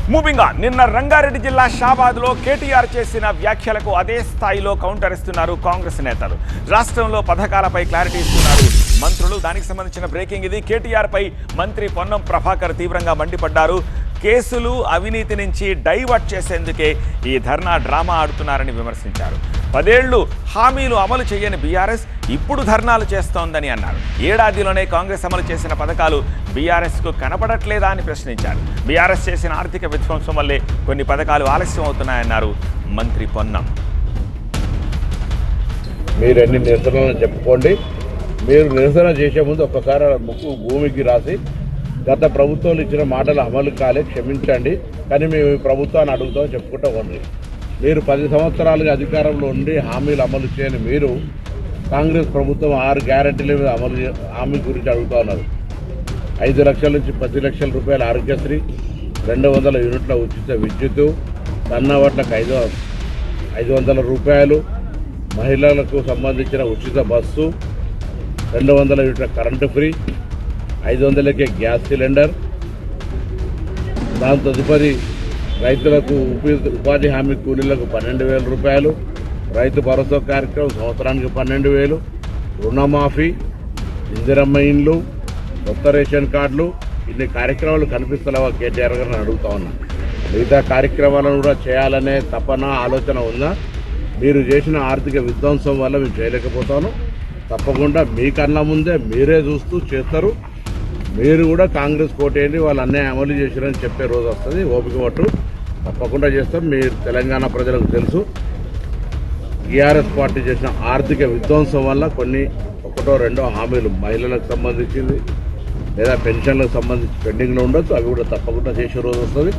Moving on. నిన్న రంగారెడ్డి జిల్లా షాబాద్లో కేటీఆర్ చేసిన వ్యాఖ్యలకు అదే స్థాయిలో కౌంటర్ ఇస్తున్నారు కాంగ్రెస్ నేతలు. రాష్ట్రంలో పథకాలపై క్లారిటీ ఇస్తున్నారు మంత్రులు. దానికి సంబంధించిన బ్రేకింగ్ ఇది. కేటీఆర్ పై మంత్రి పొన్నం ప్రభాకర్ తీవ్రంగా మండిపడ్డారు. కేసులు, అవినీతి నుంచి డైవర్ట్ చేసేందుకే ఈ ధర్నా డ్రామా ఆడుతున్నారని విమర్శించారు. 10 ఏళ్లు హామీలు అమలు చేయని బీఆర్ఎస్ ఇప్పుడు ధర్నాలు చేస్తోందని అన్నారు. ఏడాదిలోనే కాంగ్రెస్ అమలు చేసిన పథకాలు బీఆర్ఎస్కు కనపడట్లేదా అని ప్రశ్నించారు. బీఆర్ఎస్ చేసిన ఆర్థిక విధ్వంసం వల్లే కొన్ని పథకాలు ఆలస్యం అవుతున్నాయన్నారు మంత్రి పొన్నం. మీరు ఎన్ని నిరసనలు చెప్పుకోండి. మీరు నిరసన చేసే ముందు ఒక్కసారి ముక్కు భూమికి రాసి గత ప్రభుత్వాలు ఇచ్చిన మాటలు అమలు కాలే, క్షమించండి, కానీ మేము ఈ ప్రభుత్వాన్ని అడుగుతామని చెప్పుకుంటూ ఉండి. మీరు 10 సంవత్సరాలుగా అధికారంలో ఉండి హామీలు అమలు చేయని మీరు కాంగ్రెస్ ప్రభుత్వం 6 గ్యారెంటీల మీద హామీ గురించి అడుగుతూ ఉన్నారు. 5 లక్షల నుంచి 10 లక్షల రూపాయల ఆరోగ్యశ్రీ, 200 యూనిట్ల ఉచిత విద్యుత్తు, సన్నవడ్లకు 500 రూపాయలు, మహిళలకు సంబంధించిన ఉచిత బస్సు, 200 యూనిట్ల కరెంటు ఫ్రీ, 500కే గ్యాస్ సిలిండర్. దాని తదుపరి రైతులకు ఉపాధి హామీ కూలీలకు 12,000 రూపాయలు, రైతు భరోసా కార్యక్రమం సంవత్సరానికి 12,000, రుణమాఫీ, ఇందిరమ్మ ఇండ్లు, కొత్త రేషన్ కార్డులు. ఇన్ని కార్యక్రమాలు కనిపిస్తలేవా కేటీఆర్ గారిని అడుగుతా ఉన్నా. మిగతా కార్యక్రమాలను కూడా చేయాలనే తపన, ఆలోచన ఉందా? మీరు చేసిన ఆర్థిక విధ్వంసం వల్ల మేము చేయలేకపోతాను. తప్పకుండా మీకన్నా ముందే మీరే చూస్తూ చేస్తారు. మీరు కూడా కాంగ్రెస్ కోటేయండి, వాళ్ళు అన్నీ అమలు చేశారని చెప్పే రోజు వస్తుంది. ఓపిక పట్టు, తప్పకుండా చేస్తాం. మీరు తెలంగాణ ప్రజలకు తెలుసు, టీఆర్ఎస్ పార్టీ చేసిన ఆర్థిక విధ్వంసం వల్ల కొన్ని 1-2 హామీలు మహిళలకు సంబంధించింది లేదా పెన్షన్లకు సంబంధించి పెండింగ్లో ఉండొచ్చు. అవి కూడా తప్పకుండా చేసే రోజు వస్తుంది.